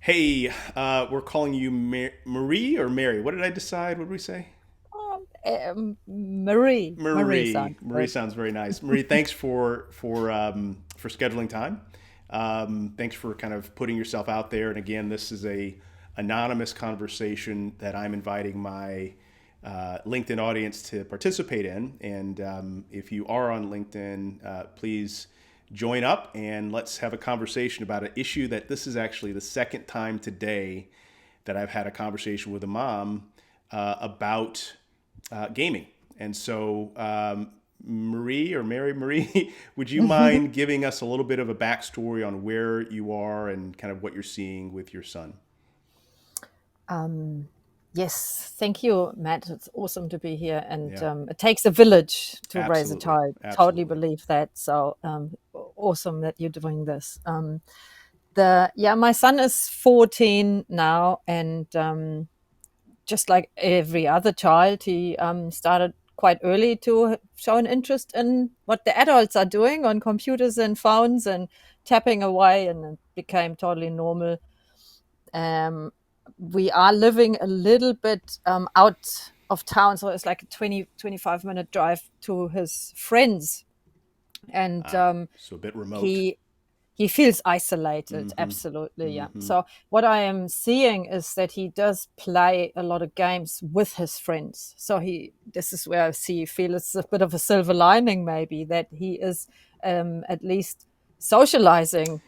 Hey, we're calling you Marie or Mary. What did I decide? What did we say? Marie Marie. sounds Marie good. sounds very nice. Marie, thanks for scheduling time. Thanks for kind of putting yourself out there. And again, this is a anonymous conversation that I'm inviting my LinkedIn audience to participate in. And if you are on LinkedIn, please join up and let's have a conversation about an issue that this is actually the second time today that I've had a conversation with a mom about gaming. And so, Marie or Mary Marie, would you mind giving us a little bit of a backstory on where you are and kind of what you're seeing with your son? Um, yes, thank you, Matt. It's awesome to be here. And Yeah, it takes a village to raise a absolutely. child. Totally Absolutely. believe that. So awesome that you're doing this. My son is 14 now, and just like every other child, he started quite early to show an interest in what the adults are doing on computers and phones and tapping away, and it became totally normal. Um, we are living a little bit out of town, so it's like a 25 minute drive to his friends, and So a bit remote. he he feels isolated, Mm-hmm. absolutely, yeah. Mm-hmm. So what I am seeing is that he does play a lot of games with his friends. So he this is where I feel it's a bit of a silver lining, maybe, that he is at least socializing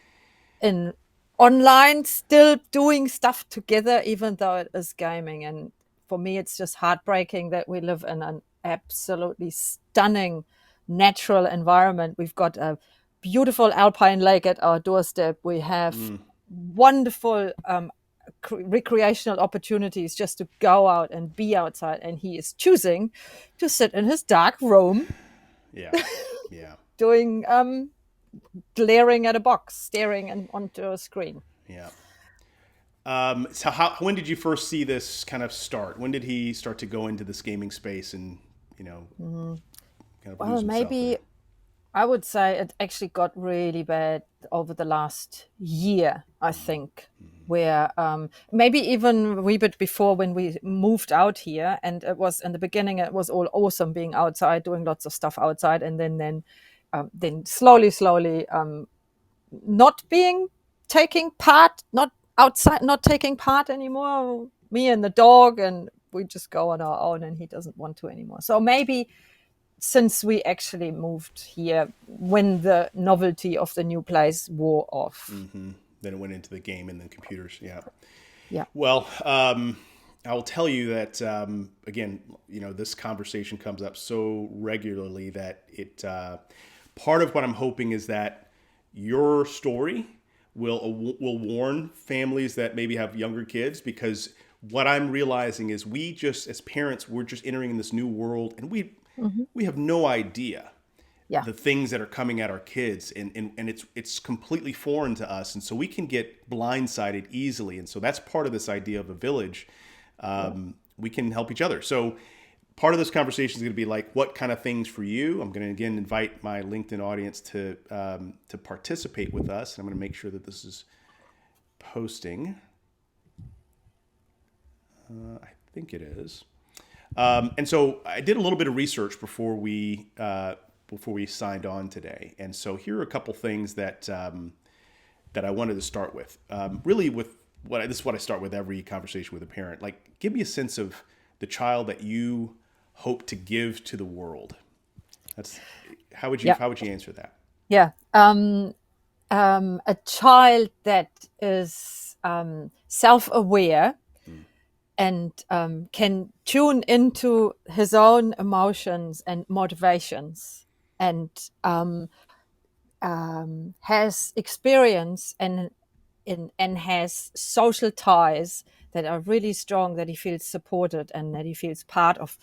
in online, still doing stuff together, even though it is gaming. And for me, it's just heartbreaking that we live in an absolutely stunning natural environment. We've got a beautiful alpine lake at our doorstep. We have Mm. wonderful recreational opportunities just to go out and be outside. And he is choosing to sit in his dark room Yeah. Yeah. doing glaring at a box, staring onto a screen. Yeah. So when did you first see this kind of start? When did he start to go into this gaming space and, you know, Mhm. kind of lose Well, himself there? maybe I would say it actually got really bad over the last year, I think, where maybe even a wee bit before, when we moved out here. And it was in the beginning, it was all awesome being outside, doing lots of stuff outside, and then slowly, not being taking part, not outside, not taking part anymore. Me and the dog, and we just go on our own, and he doesn't want to anymore. So maybe since we actually moved here, when the novelty of the new place wore off. Mm-hmm. Then it went into the game and then computers. Yeah. Yeah. Well, I will tell you that again, this conversation comes up so regularly that it. Part of what I'm hoping is that your story will warn families that maybe have younger kids, because what I'm realizing is we just as parents, we're just entering in this new world and Hmm. we have no idea Yeah. the things that are coming at our kids, and it's completely foreign to us, and so we can get blindsided easily. And so that's part of this idea of a village. Yeah. We can help each other. So part of this conversation is going to be like, what kind of things for you? I'm going to again invite my LinkedIn audience to participate with us, and I'm going to make sure that this is posting. I think it is. And so I did a little bit of research before we signed on today, and so here are a couple things that I wanted to start with. Really, with this is what I start with every conversation with a parent. Like, give me a sense of the child that you hope to give to the world. That's Yeah. how would you answer that? Yeah. A child that is self-aware Mm. and can tune into his own emotions and motivations, and has experience and has social ties that are really strong, that he feels supported and that he feels part of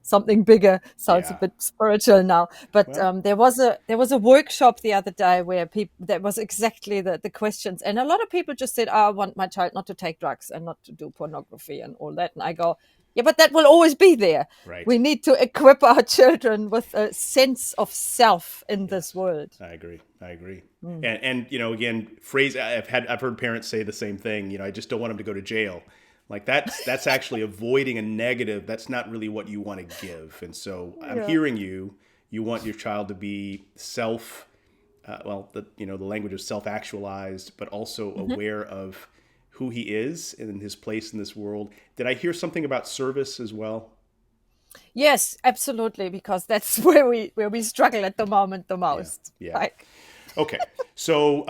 something bigger. Sounds a Yeah. bit spiritual now, but Well. there was a workshop the other day where people, that was exactly the questions, and a lot of people just said, oh, I want my child not to take drugs and not to do pornography and all that. And I go, Yeah, but that will always be there. Right. We need to equip our children with a sense of self in this Yes, world. I agree. I agree. Mm. And again, phrase I've heard parents say the same thing. I just don't want them to go to jail. Like that's actually avoiding a negative. That's not really what you want to give. And so I'm Yeah. hearing you. You want your child to be the language of self-actualized, but also Mhm. aware of who he is and his place in this world. Did I hear something about service as well? Yes, absolutely, because that's where we struggle at the moment the Yeah. most. Yeah. Like, Okay. So,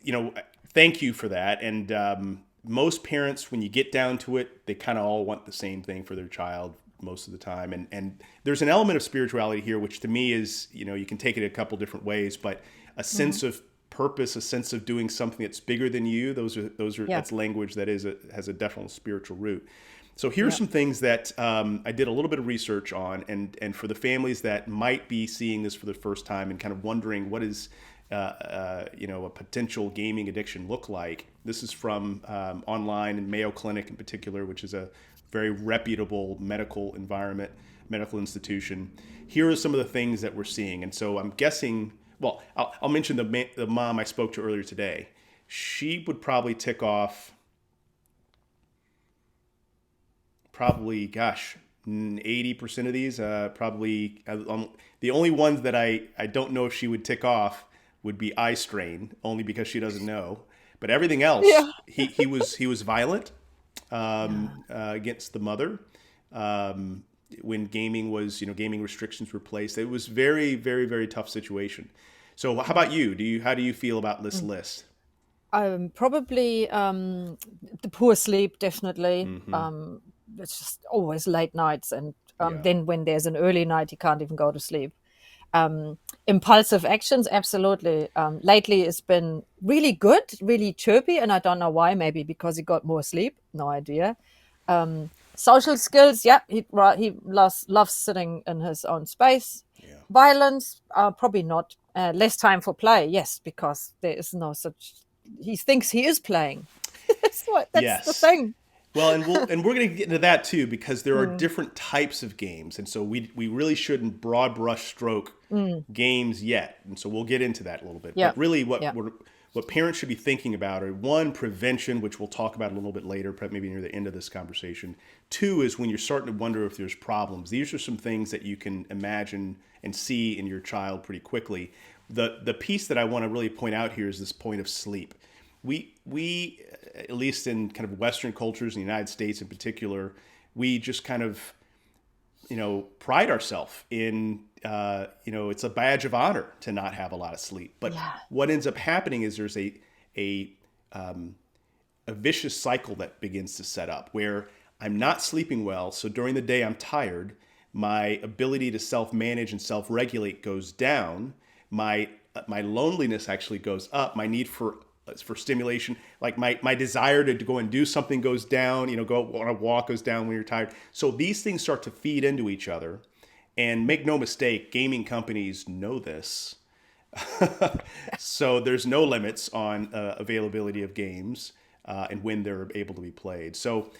you know, thank you for that. And most parents, when you get down to it, they kind of all want the same thing for their child most of the time. And there's an element of spirituality here, which to me is, you can take it a couple different ways, but a mhm. sense of purpose, a sense of doing something that's bigger than you. Yeah, That's language that has a definite spiritual root. So here's yeah. some things that I did a little bit of research on, and for the families that might be seeing this for the first time and kind of wondering what is a potential gaming addiction look like. This is from online and Mayo Clinic in particular, which is a very reputable medical institution. Here are some of the things that we're seeing, and so I'm guessing. Well, I'll mention the mom I spoke to earlier today. She would probably tick off probably, gosh, 80% of these. Probably the only ones that I don't know if she would tick off would be eye strain, only because she doesn't know. But everything else, Yeah. he was violent Yeah. against the mother. Um, when gaming restrictions were placed, it was very, very, very tough situation. So, how Mm. about you? How do you feel about this list? Probably the poor sleep, definitely. Mm-hmm. It's just always late nights, and Yeah. then when there's an early night, you can't even go to sleep. Impulsive actions, absolutely. Lately, it's been really good, really chirpy, and I don't know why. Maybe because he got more sleep. No idea. Social skills, yeah, he loves sitting in his own space. Yeah. Violence, probably not. Less time for play, yes, because there is no such. He thinks he is playing. That's the Yes. thing. Well, and we're going to get into that too because there are Mm, different types of games, and so we really shouldn't broad brush stroke mm, games yet, and so we'll get into that a little bit. yeah, But really, yeah, what parents should be thinking about are one, prevention, which we'll talk about a little bit later, maybe near the end of this conversation. Two is when you're starting to wonder if there's problems. These are some things that you can imagine and see in your child pretty quickly. The piece that I want to really point out here is this point of sleep. We at least in kind of Western cultures, in the United States in particular, we just kind of pride ourselves in it's a badge of honor to not have a lot of sleep. But yeah, what ends up happening is there's a a vicious cycle that begins to set up where I'm not sleeping well, so during the day I'm tired. My ability to self manage and self regulate goes down. My loneliness actually goes up. My need for stimulation, like my desire to go and do something goes down. Go on a walk goes down when you're tired. So these things start to feed into each other. And make no mistake, gaming companies know this. So there's no limits on availability of games and when they're able to be played. So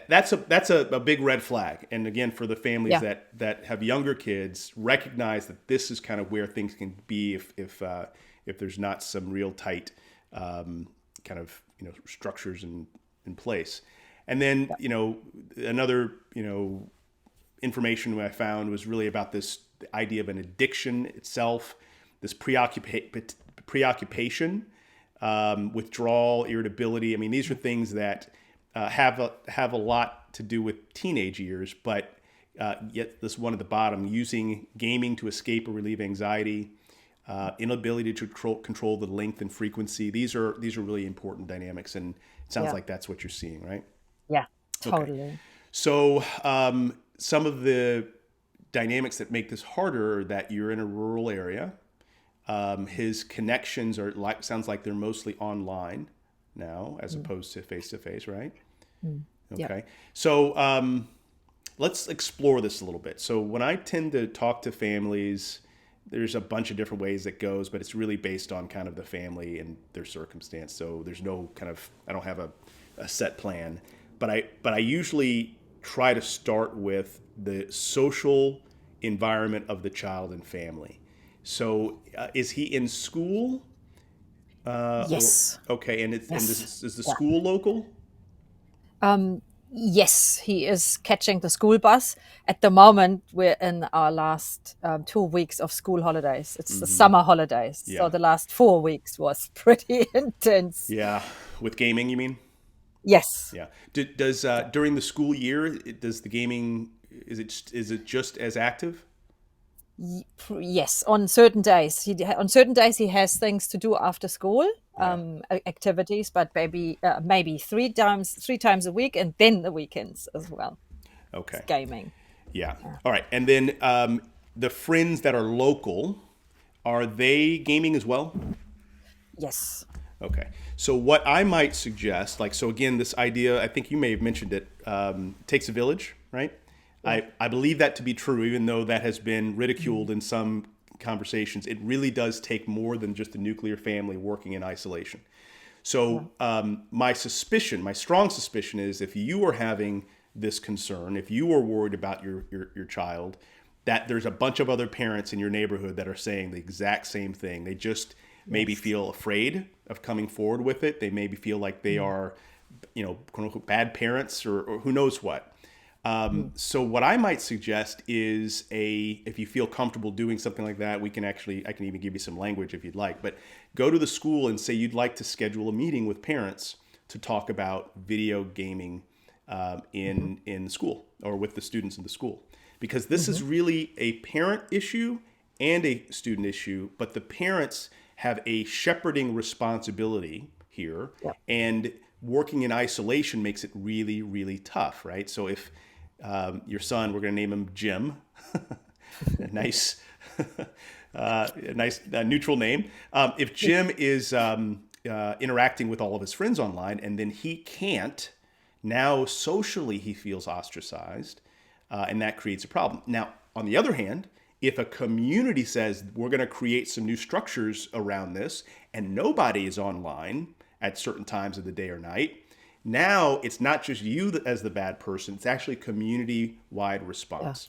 that's a big red flag. And again, for the families yeah, that have younger kids, recognize that this is kind of where things can be if there's not some real tight kind of structures in place. And then another information I found was really about this idea of an addiction itself, this preoccupation, withdrawal, irritability. I mean, these are things that have a lot to do with teenage years, but yet this one at the bottom, using gaming to escape or relieve anxiety, inability to control the length and frequency. These are really important dynamics, and it sounds yeah, like that's what you're seeing, right? yeah, Okay. totally. So some of the dynamics that make this harder are that you're in a rural area. His connections sounds like they're mostly online now as Mm, opposed to face, right? yeah, Okay. So let's explore this a little bit. So when I tend to talk to families, there's a bunch of different ways it goes, but it's really based on kind of the family and their circumstance. So there's no kind of, I don't have a set plan. but I usually try to start with the social environment of the child and family. So is he in school? Or Yes. okay, and Yes. is the Yeah. school local? Yes, he is catching the school bus. At the moment, we're in our last 2 weeks of school holidays. It's the Hmm. summer holidays. So Yeah, the last 4 weeks was pretty intense. yeah. With gaming, you mean? Yes. Yeah. Does during the school year, does the gaming is it just as active? Yes, on certain days. On certain days he has things to do after school, Yeah. activities, but maybe three times a week, and then the weekends as well. It's Okay. gaming. Yeah. All right. And then the friends that are local, are they gaming as well? Yes. Okay. So what I might suggest, like, so again, this idea, I think you may have mentioned it, takes a village, right? Yeah. I believe that to be true, even though that has been ridiculed in some conversations. It really does take more than just a nuclear family working in isolation. Yeah. So my strong suspicion is if you are having this concern, if you are worried about your child, that there's a bunch of other parents in your neighborhood that are saying the exact same thing. They just maybe Yes. feel afraid of coming forward with it. They maybe feel like they are, quote unquote, bad parents or who knows what. Mm. So what I might suggest is if you feel comfortable doing something like that, I can even give you some language if you'd like, but go to the school and say you'd like to schedule a meeting with parents to talk about video gaming in school or with the students in the school, because this is Hmm. really a parent issue and a student issue, but the parents have a shepherding responsibility here, Yeah. and working in isolation makes it really, really tough, right? So if your son, we're going to name him Jim, a nice, a nice neutral name. If Jim is interacting with all of his friends online, and then he can't, now socially he feels ostracized, and that creates a problem. Now, on the other hand, if a community says we're going to create some new structures around this, and nobody is online at certain times of the day or night, now it's not just you as the bad person; it's actually a community-wide Yeah. response.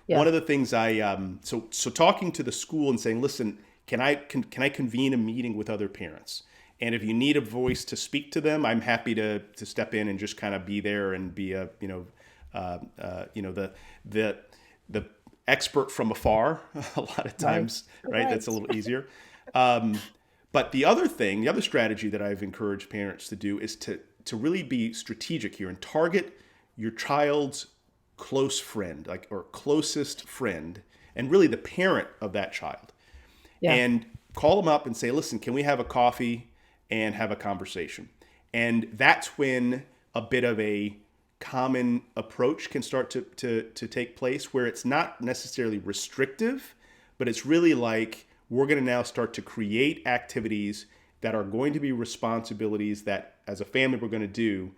One Yeah. of the things so talking to the school and saying, listen, can I convene a meeting with other parents? And if you need a voice to speak to them, I'm happy to step in and just kind of be there and be a the the expert from afar. A lot of Right. times, right? Right. That's a little easier. But the other strategy that I've encouraged parents to do is to really be strategic here and target your child's close friend, like or closest friend, and really the parent of that child, Yeah. and call them up and say, listen, can we have a coffee and have a conversation? And that's when a bit of a common approach can start to take place, where it's not necessarily restrictive, but it's really like we're going to now start to create activities that are going to be responsibilities that as a family we're going to do,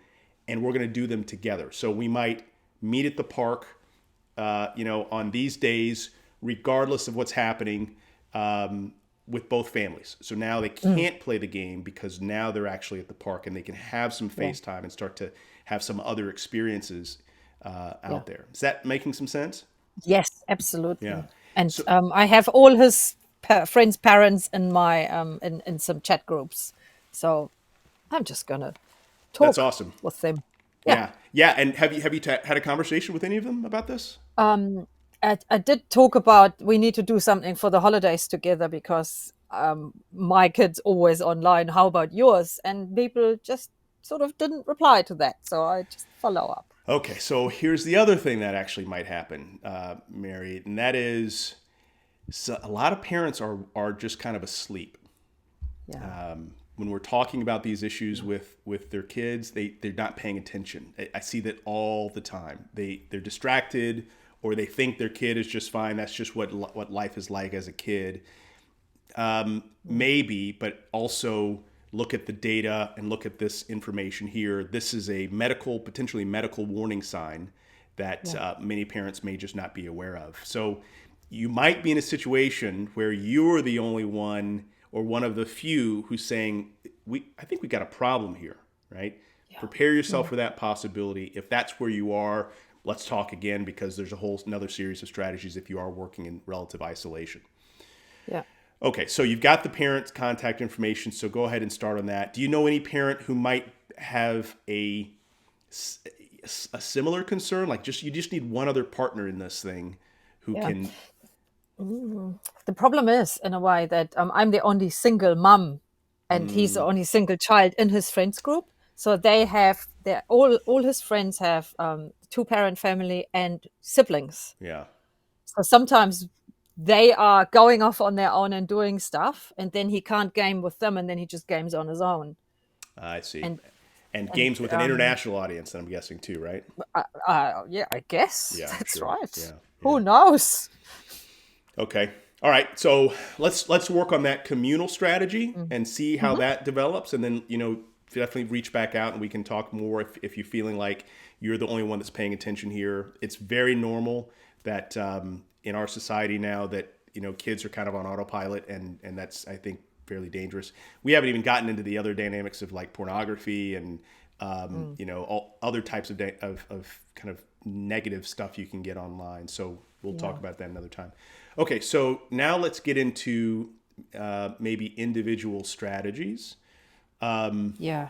and we're going to do them together. So we might meet at the park, on these days, regardless of what's happening, with both families. So now they Mm. can't play the game because now they're actually at the park and they can have some Yeah. FaceTime and start to have some other experiences Yeah. out there. Is that making some sense? Yes, Yeah. absolutely. And So I have all his friends' parents in my in some chat groups, so I'm just gonna that's talk awesome. with them. Yeah. Yeah. Yeah. And have you had a conversation with any of them about this? Um, I did talk about we need to do something for the holidays together because my kid's always online. How about yours? And people just sort of didn't reply to that, so I just follow up. Okay. So here's the other thing that actually might happen, Mary, and that is, so a lot of parents are just kind of asleep Yeah. when we're talking about these issues with their kids. They're not paying attention. I see that all the time. They're distracted, or they think their kid is just fine. That's just what life is like as a kid. Maybe, but also look at the data and look at this information here. This is a potentially medical warning sign that Yeah. many parents may just not be aware of. So you might be in a situation where you're the only one or one of the few who's saying, I think we got a problem here, right? prepare yourself for that possibility. If that's where you are, let's talk again, because there's a whole another series of strategies if you are working in relative isolation. Yeah. Okay, so you've got the parent's contact information, so go ahead and start on that. Do you know any parent who might have a similar concern? Like, you just need one other partner in this thing who Yeah. can. The problem is, in a way, that I'm the only single mom, and he's the only single child in his friends group. So they have all his friends have two-parent family and siblings. Yeah, So sometimes they are going off on their own and doing stuff, and then he can't game with them, and then he just games on his own. I see. And And and games with an international audience, I'm guessing too, right? yeah, I guess Yeah, that's sure. right. Yeah, yeah. Who knows? Okay. All right. So let's work on that communal strategy and see how that develops, and then definitely reach back out and we can talk more if you're feeling like you're the only one that's paying attention here. It's very normal that in our society now that kids are kind of on autopilot, and that's, I think, fairly dangerous. We haven't even gotten into the other dynamics of like pornography and all other types of kind of negative stuff you can get online. So we'll talk about that another time. Okay, so now let's get into maybe individual strategies. Yeah.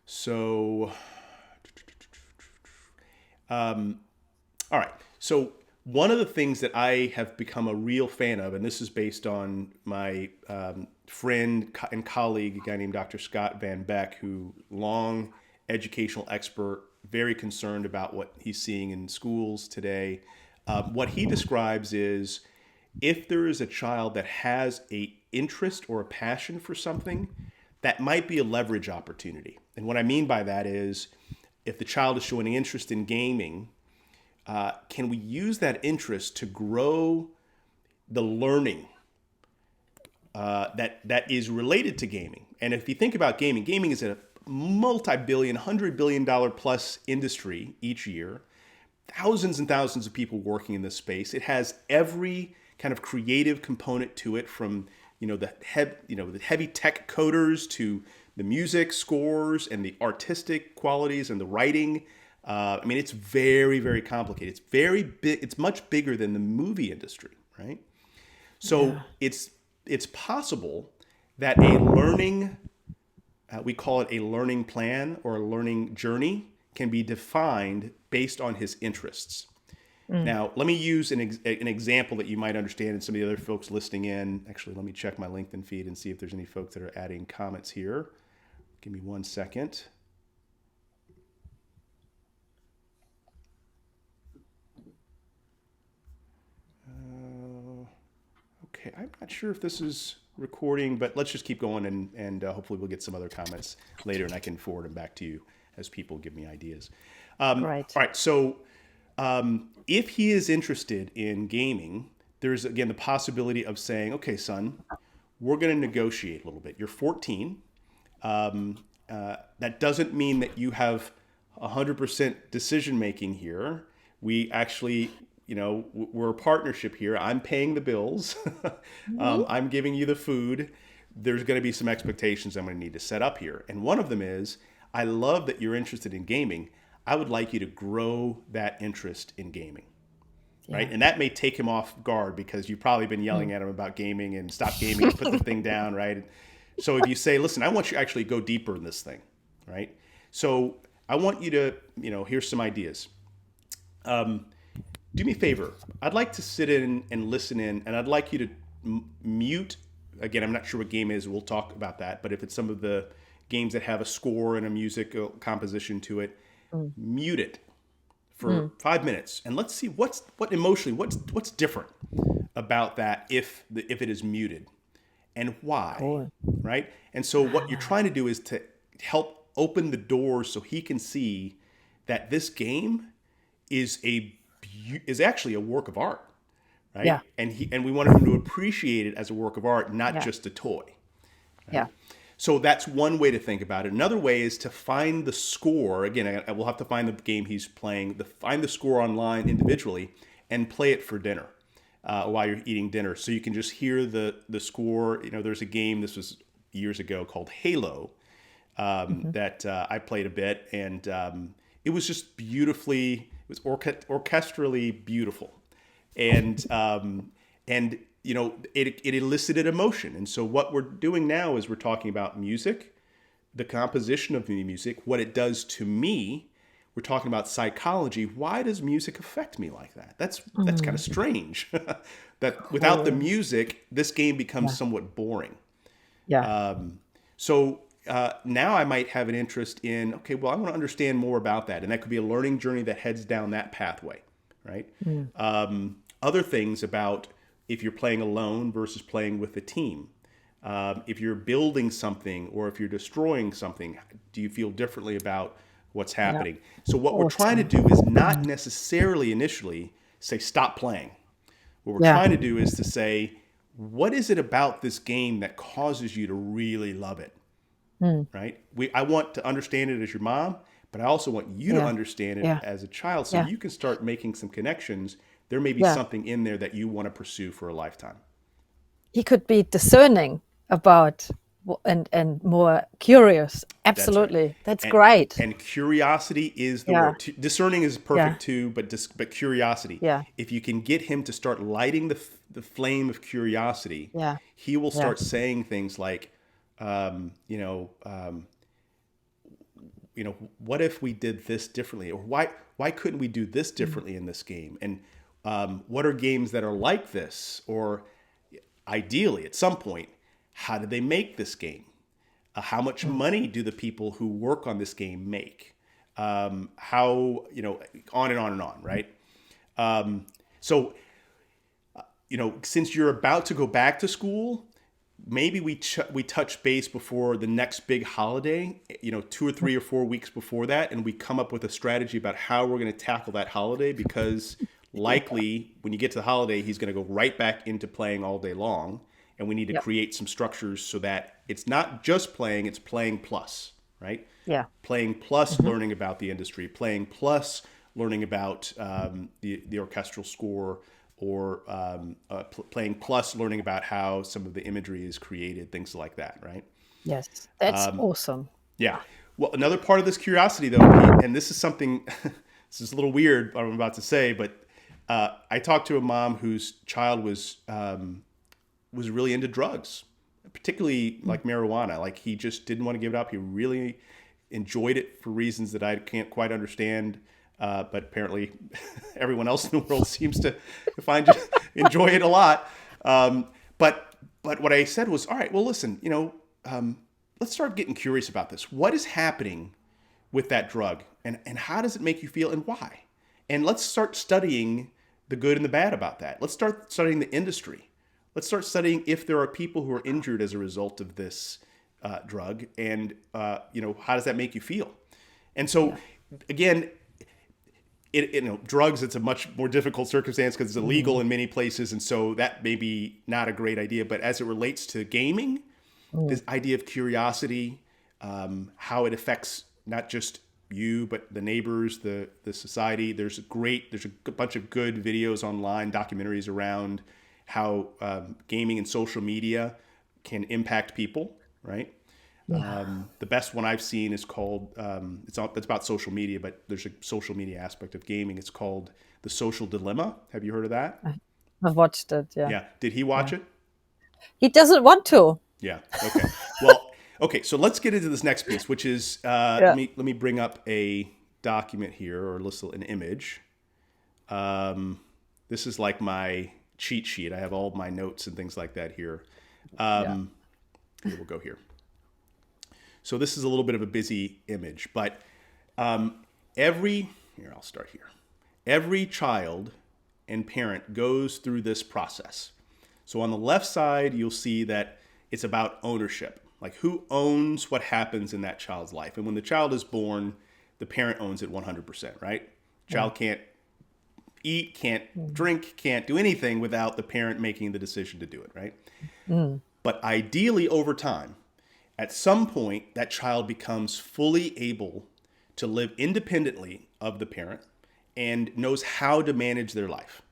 So, all right. So one of the things that I have become a real fan of, and this is based on my friend and colleague, a guy named Dr. Scott Van Beck, who long educational expert, very concerned about what he's seeing in schools today. What he describes is if there is a child that has a interest or a passion for something, that might be a leverage opportunity. And what I mean by that is if the child is showing interest in gaming, can we use that interest to grow the learning that is related to gaming? And if you think about gaming, gaming is a multi-billion, $100 billion plus industry each year. Thousands and thousands of people working in this space. It has every kind of creative component to it, from the heavy tech coders to the music scores and the artistic qualities and the writing. I mean, it's very, very complicated. It's very big. It's much bigger than the movie industry, right? So it's possible that a learning, we call it a learning plan or a learning journey, can be defined based on his interests. Now, let me use an example that you might understand, and some of the other folks listening in. Actually, let me check my LinkedIn feed and see if there's any folks that are adding comments here. Give me 1 second. Okay, I'm not sure if this is recording, but let's just keep going, and hopefully we'll get some other comments later, and I can forward them back to you as people give me ideas. Right. All right, so if he is interested in gaming, there's, again, the possibility of saying, okay, son, we're going to negotiate a little bit. You're 14. That doesn't mean that you have 100% decision making here. We actually, we're a partnership here. I'm paying the bills. I'm giving you the food. There's going to be some expectations I'm going to need to set up here. And one of them is, I love that you're interested in gaming. I would like you to grow that interest in gaming, right? And that may take him off guard because you've probably been yelling at him about gaming and stop gaming and put the thing down, right? So if you say, listen, I want you to actually go deeper in this thing, right? So I want you to, here's some ideas. Do me a favor. I'd like to sit in and listen in, and I'd like you to mute. Again, I'm not sure what game it is. We'll talk about that. But if it's some of the games that have a score and a musical composition to it, mute it for 5 minutes, and let's see what emotionally what's different about that if it is muted, and why. Cool. Right? And so what you're trying to do is to help open the doors so he can see that this game is actually a work of art, right? Yeah. And we want him to appreciate it as a work of art, not just a toy. Right? Yeah. So that's one way to think about it. Another way is to find the score. Again, I will have to find the game he's playing, find the score online individually, and play it for dinner while you're eating dinner. So you can just hear the score. There's a game, this was years ago, called Halo. that I played a bit, and it was just beautifully, it was orchestrally beautiful, and it elicited emotion. And so what we're doing now is we're talking about music, the composition of the music, what it does to me. We're talking about psychology. Why does music affect me like that? That's kind of strange. That without the music, this game becomes Yeah. somewhat boring. Yeah. So now I might have an interest in, okay, well, I want to understand more about that. And that could be a learning journey that heads down that pathway, right? Other things about if you're playing alone versus playing with a team. If you're building something or if you're destroying something, do you feel differently about what's Yeah. happening? So what we're trying to Awesome. do is not necessarily initially say, stop playing. What we're Yeah. trying to do is to say, what is it about this game that causes you to really love it? Right? I want to understand it as your mom, but I also want you to Yeah. understand it Yeah. as a child so Yeah. you can start making some connections. There may be Yeah. something in there that you want to pursue for a lifetime. He could be discerning about and more curious. That's right. Absolutely. That's And great. and curiosity is the Yeah. word. Discerning is Yeah. perfect too, but curiosity. Yeah. If you can get him to start lighting the flame of curiosity, Yeah. he will Yeah. start saying things like, um, you know, um, what if we did this differently, or why couldn't we do this differently in this game? And what are games that are like this? Or ideally, at some point, how did they make this game? How much money do the people who work on this game make? How, on and on and on, right? So, since you're about to go back to school, maybe we touch base before the next big holiday, 2 or 3 or 4 weeks before that, and we come up with a strategy about how we're going to tackle that holiday, because likely when you get to the holiday, he's going to go right back into playing all day long, and we need to Yep. create some structures so that it's not just playing, it's playing plus, right? Yeah. Playing plus learning about the industry, playing plus learning about the orchestral score, or playing plus learning about how some of the imagery is created, things like that, right? Yes. That's awesome. Yeah. Well, another part of this curiosity, though, Pete, and this is something, this is a little weird what I'm about to say, but I talked to a mom whose child was really into drugs, particularly like marijuana. Like, he just didn't want to give it up. He really enjoyed it for reasons that I can't quite understand. But apparently, everyone else in the world seems to enjoy it a lot. But what I said was, all right, well, listen, let's start getting curious about this. What is happening with that drug, and how does it make you feel, and why? And let's start studying the good and the bad about that. Let's start studying the industry. Let's start studying if there are people who are injured as a result of this drug, and how does that make you feel? And so, again, drugs, it's a much more difficult circumstance because it's illegal in many places, and so that may be not a great idea. But as it relates to gaming, this idea of curiosity, how it affects not just you but the neighbors, the society. There's a bunch of good videos online, documentaries around how gaming and social media can impact people, right? The best one I've seen is called, it's about social media, but there's a social media aspect of gaming. It's called The Social Dilemma. Have you heard of that? I've watched it. Yeah. Yeah. Did he watch it? He doesn't want to. Yeah. Okay. Well, okay. So let's get into this next piece, which is, Yeah. let me bring up a document here, or list an image. This is like my cheat sheet. I have all my notes and things like that here. Here, we'll go here. So this is a little bit of a busy image, but I'll start here. Every child and parent goes through this process. So on the left side, you'll see that it's about ownership, like who owns what happens in that child's life. And when the child is born, the parent owns it 100%, right? Child can't eat, can't drink, can't do anything without the parent making the decision to do it, right? But ideally, over time, at some point, that child becomes fully able to live independently of the parent and knows how to manage their life.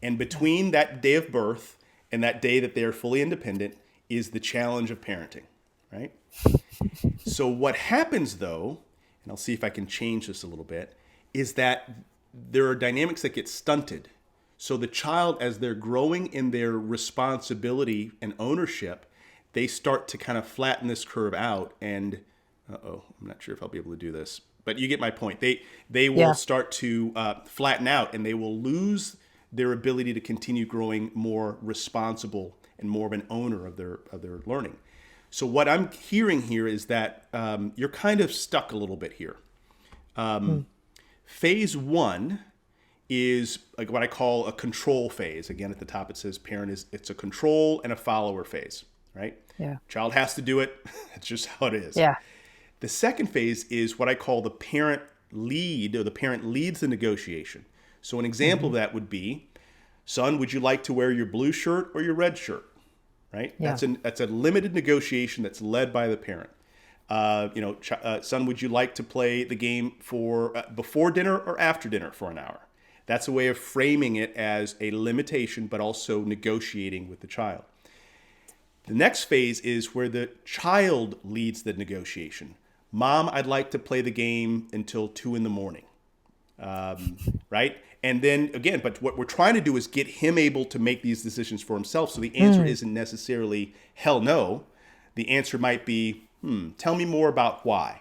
And between that day of birth and that day that they are fully independent is the challenge of parenting, right? So what happens though, and I'll see if I can change this a little bit, is that there are dynamics that get stunted. So the child, as they're growing in their responsibility and ownership, they start to kind of flatten this curve out. And I'm not sure if I'll be able to do this, but you get my point. They will Yeah. start to flatten out, and they will lose their ability to continue growing more responsible and more of an owner of their learning. So what I'm hearing here is that you're kind of stuck a little bit here. Phase one is like what I call a control phase. Again, at the top it says parent is, it's a control and a follower phase, right? Yeah. Child has to do it. It's just how it is. Yeah. The second phase is what I call the parent lead, or the parent leads the negotiation. So an example of that would be, son, would you like to wear your blue shirt or your red shirt? Right? Yeah. That's a limited negotiation that's led by the parent. Son, would you like to play the game for before dinner or after dinner for an hour? That's a way of framing it as a limitation, but also negotiating with the child. The next phase is where the child leads the negotiation. Mom, I'd like to play the game until 2 a.m. Right? And then again, but what we're trying to do is get him able to make these decisions for himself. So the answer isn't necessarily hell no. The answer might be, tell me more about why.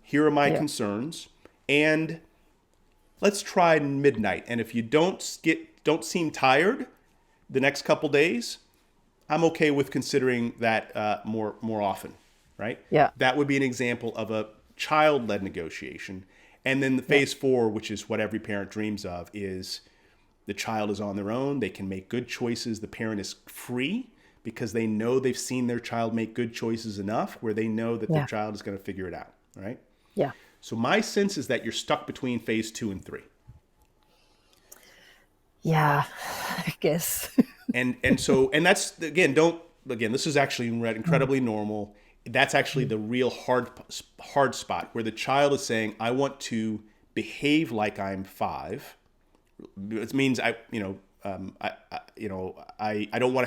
Here are my concerns, and let's try midnight. And if you don't seem tired the next couple days, I'm okay with considering that more often, right? Yeah. That would be an example of a child-led negotiation. And then the phase 4, which is what every parent dreams of, is the child is on their own. They can make good choices. The parent is free because they know they've seen their child make good choices enough where they know that their child is going to figure it out, right? Yeah. So my sense is that you're stuck between phase 2 and 3. Yeah, I guess. And that's, this is actually incredibly normal. That's actually the real hard spot where the child is saying, I want to behave like I'm 5. It means I don't want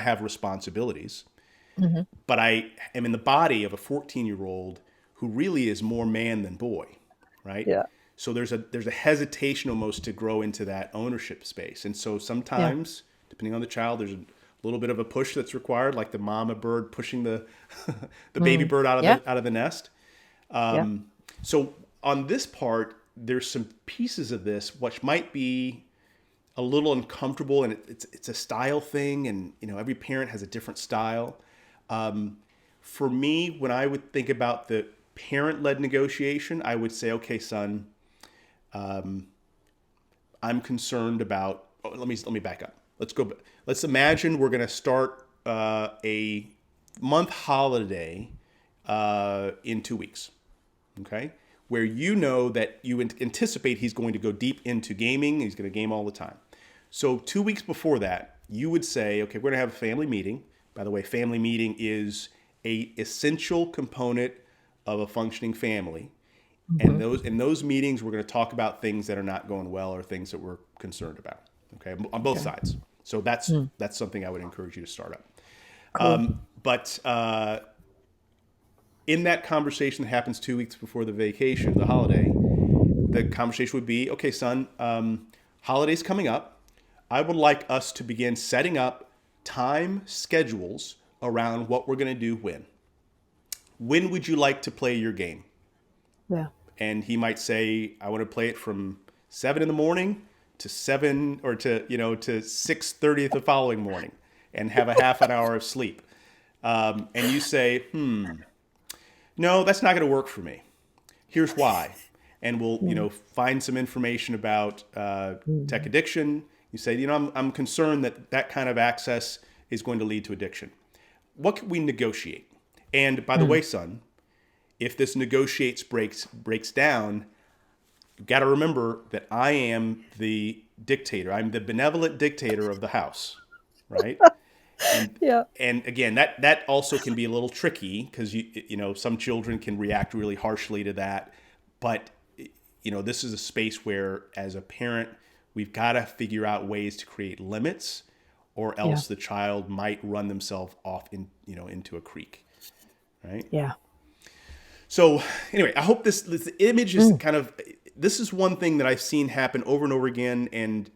to have responsibilities, but I am in the body of a 14-year-old who really is more man than boy, right? Yeah. So there's a hesitation almost to grow into that ownership space. And so sometimes, depending on the child, there's a little bit of a push that's required, like the mama bird pushing the the baby bird out of the nest. So on this part, there's some pieces of this which might be a little uncomfortable, and it's a style thing, and every parent has a different style. For me, when I would think about the parent-led negotiation, I would say, okay, son, I'm concerned about. Let me back up. Let's imagine we're going to start a month holiday in 2 weeks. Okay, where that you anticipate he's going to go deep into gaming. He's going to game all the time. So 2 weeks before that, you would say, okay, we're going to have a family meeting. By the way, family meeting is a essential component of a functioning family. And in those meetings, we're going to talk about things that are not going well or things that we're concerned about. Okay, on both sides. So that's something I would encourage you to start up. Cool. But in that conversation that happens 2 weeks before the vacation, the holiday, the conversation would be, okay, son, holiday's coming up. I would like us to begin setting up time schedules around what we're going to do when. When would you like to play your game? Yeah. And he might say, I want to play it from 7 a.m. to 7 or to 6:30 the following morning and have a half an hour of sleep. And you say, no, that's not going to work for me. Here's why. And we'll, find some information about tech addiction. You say, I'm concerned that kind of access is going to lead to addiction. What can we negotiate? And by the way, son, if this breaks down, you've got to remember that I am the dictator. I'm the benevolent dictator of the house, right? And again, that also can be a little tricky because some children can react really harshly to that. But this is a space where, as a parent, we've got to figure out ways to create limits, or else the child might run themselves off into a creek. right? Yeah. So anyway, I hope this image is kind of, this is one thing that I've seen happen over and over again. And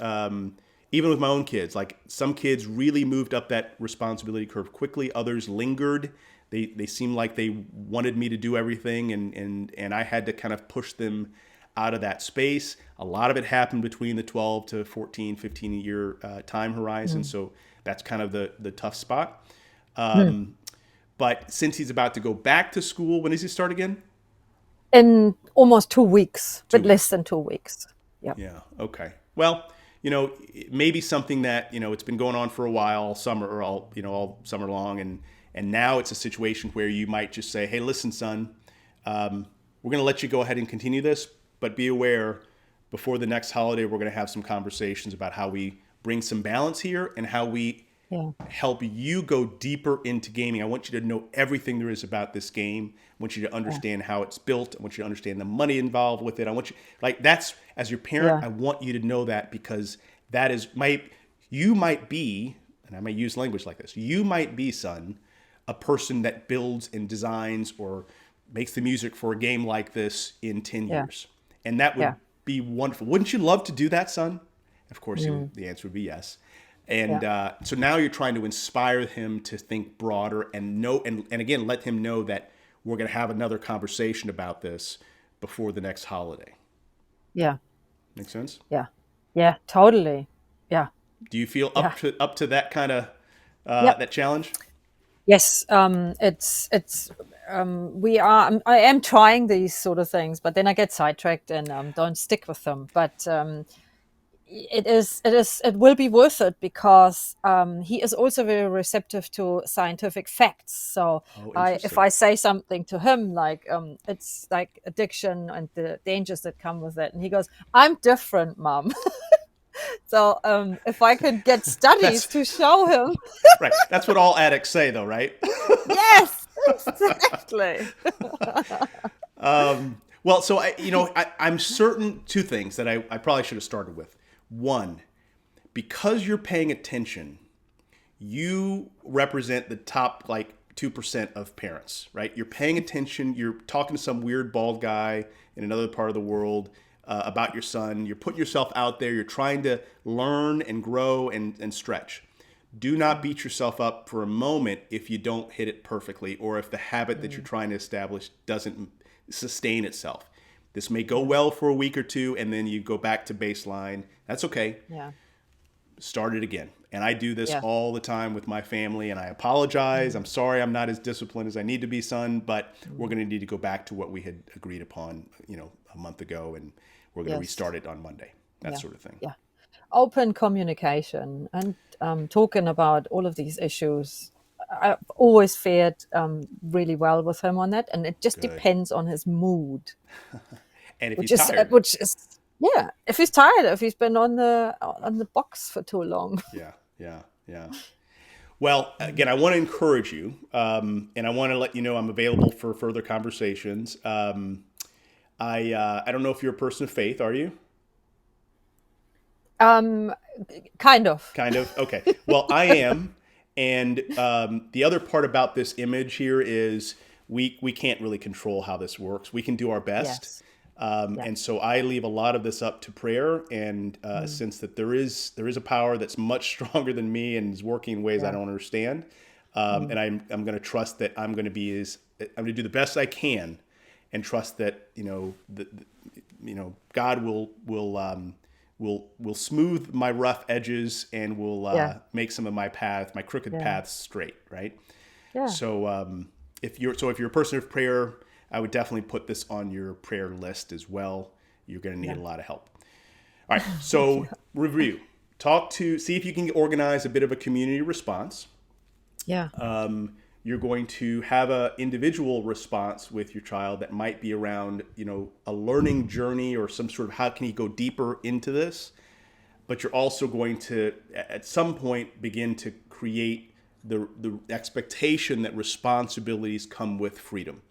even with my own kids, like some kids really moved up that responsibility curve quickly. Others lingered. They seemed like they wanted me to do everything, and I had to kind of push them out of that space. A lot of it happened between the 12 to 14, 15 year time horizon. So that's kind of the tough spot. But since he's about to go back to school, when does he start again? In almost 2 weeks, Two but weeks. less than 2 weeks. Yeah. Yeah. Okay. Well, maybe something that, it's been going on for a while, all summer or all summer long. And now it's a situation where you might just say, hey, listen, son, we're going to let you go ahead and continue this, but be aware before the next holiday, we're going to have some conversations about how we bring some balance here and how we Yeah. help you go deeper into gaming. I want you to know everything there is about this game. I want you to understand how it's built. I want you to understand the money involved with it. I want you, that's, as your parent, Yeah. I want you to know that, because that is you might be, and I may use language like this, you might be, son, a person that builds and designs or makes the music for a game like this in 10 Yeah. years. And that would Yeah. be wonderful. Wouldn't you love to do that, son? Of course, the answer would be yes. And Yeah. so now you're trying to inspire him to think broader and know, and again, let him know that we're going to have another conversation about this before the next holiday. Yeah. Make sense? Yeah. Yeah. Totally. Yeah. Do you feel Yeah. up to that kind of Yep. that challenge? Yes. It's we are. I am trying these sort of things, but then I get sidetracked and don't stick with them. But it will be worth it, because he is also very receptive to scientific facts. So Oh, if interesting. I say something to him like it's like addiction and the dangers that come with it, and he goes, "I'm different, mom." So if I could get studies That's to show him, right. That's what all addicts say, though, right? yes, exactly. Well, so I'm certain two things that I probably should have started with. One, because you're paying attention, you represent the top like 2% of parents, right? You're paying attention. You're talking to some weird bald guy in another part of the world about your son. You're putting yourself out there. You're trying to learn and grow and stretch. Do not beat yourself up for a moment if you don't hit it perfectly, or if the habit that you're trying to establish doesn't sustain itself. This may go well for a week or two, and then you go back to baseline. That's okay. Yeah, Start it again. And I do this yeah, all the time with my family, and I apologize. I'm sorry I'm not as disciplined as I need to be, son, but we're going to need to go back to what we had agreed upon, a month ago, and we're going to yes, restart it on Monday. That yeah, sort of thing. yeah. Open communication and talking about all of these issues. I've always fared really well with him on that, and it just Good. depends on his mood, And if which he's is tired, yeah. If he's tired, if he's been on the box for too long. yeah, yeah, yeah. Well, again, I want to encourage you, and I want to let you know I'm available for further conversations. I don't know if you're a person of faith, are you? Um, kind of. Kind of. Okay. Well, I am. And the other part about this image here is we can't really control how this works. We can do our best. Yes. Yeah. And so I leave a lot of this up to prayer and a sense that there is a power that's much stronger than me and is working in ways I Yeah. don't understand. And I'm going to trust that I'm going to do the best I can, and trust that God will smooth my rough edges and will Yeah. make some of my crooked Yeah. paths straight. Right. Yeah. So if you're a person of prayer, I would definitely put this on your prayer list as well. You're going to need Yeah. a lot of help. All right. So review. See if you can organize a bit of a community response. Yeah. You're going to have an individual response with your child that might be around, a learning journey or some sort of how can he go deeper into this. But you're also going to, at some point, begin to create the expectation that responsibilities come with freedom.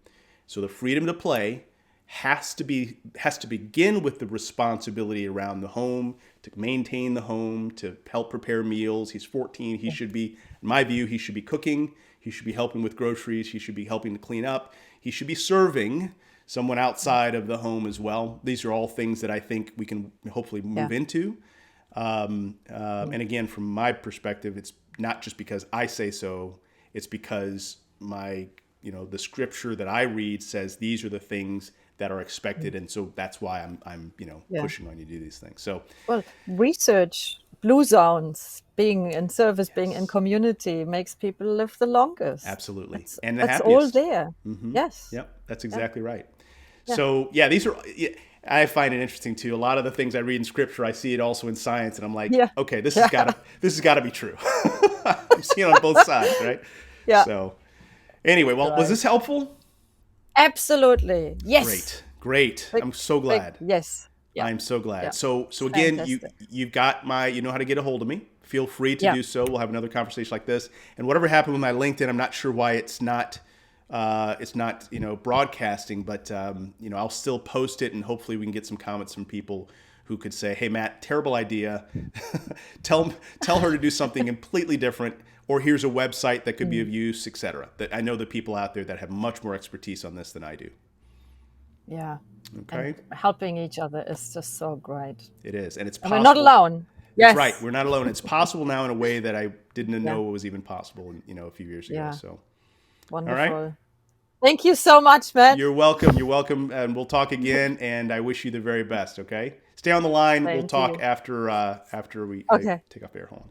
So the freedom to play has to begin with the responsibility around the home, to maintain the home, to help prepare meals. He's 14. He should be, in my view, he should be cooking. He should be helping with groceries. He should be helping to clean up. He should be serving someone outside of the home as well. These are all things that I think we can hopefully move into. And again, from my perspective, it's not just because I say so. It's because the scripture that I read says these are the things that are expected, and so that's why I'm pushing on you to do these things. So, well, research, blue zones, being in service, being in community makes people live the longest. Absolutely, That's, and the that's all happiest. there. Yes. Yep, that's exactly right. So these are. I find it interesting too. A lot of the things I read in scripture, I see it also in science, and I'm like, okay, this has got to be true. I'm seeing it on both sides, right? Yeah. So, anyway, well, was this helpful? Absolutely. Yes. Great. I'm so glad. Yes. Yeah. I'm so glad. Yeah. So again, Fantastic. you've got you know how to get a hold of me. Feel free to do so. We'll have another conversation like this. And whatever happened with my LinkedIn, I'm not sure why it's not broadcasting, but I'll still post it, and hopefully we can get some comments from people who could say, "Hey, Matt, terrible idea. tell her to do something completely different, or here's a website that could be of use, etc." That I know the people out there that have much more expertise on this than I do. Yeah. Okay. And helping each other is just so great. It is, and it's And possible. we're not alone. Yes. That's right. We're not alone. It's possible now in a way that I didn't know was even possible, a few years ago. Yeah. So, Wonderful. all right. Thank you so much, Matt. You're welcome. You're welcome. And we'll talk again. And I wish you the very best. Okay. Stay on the line. We'll talk after we take off air. Hold on.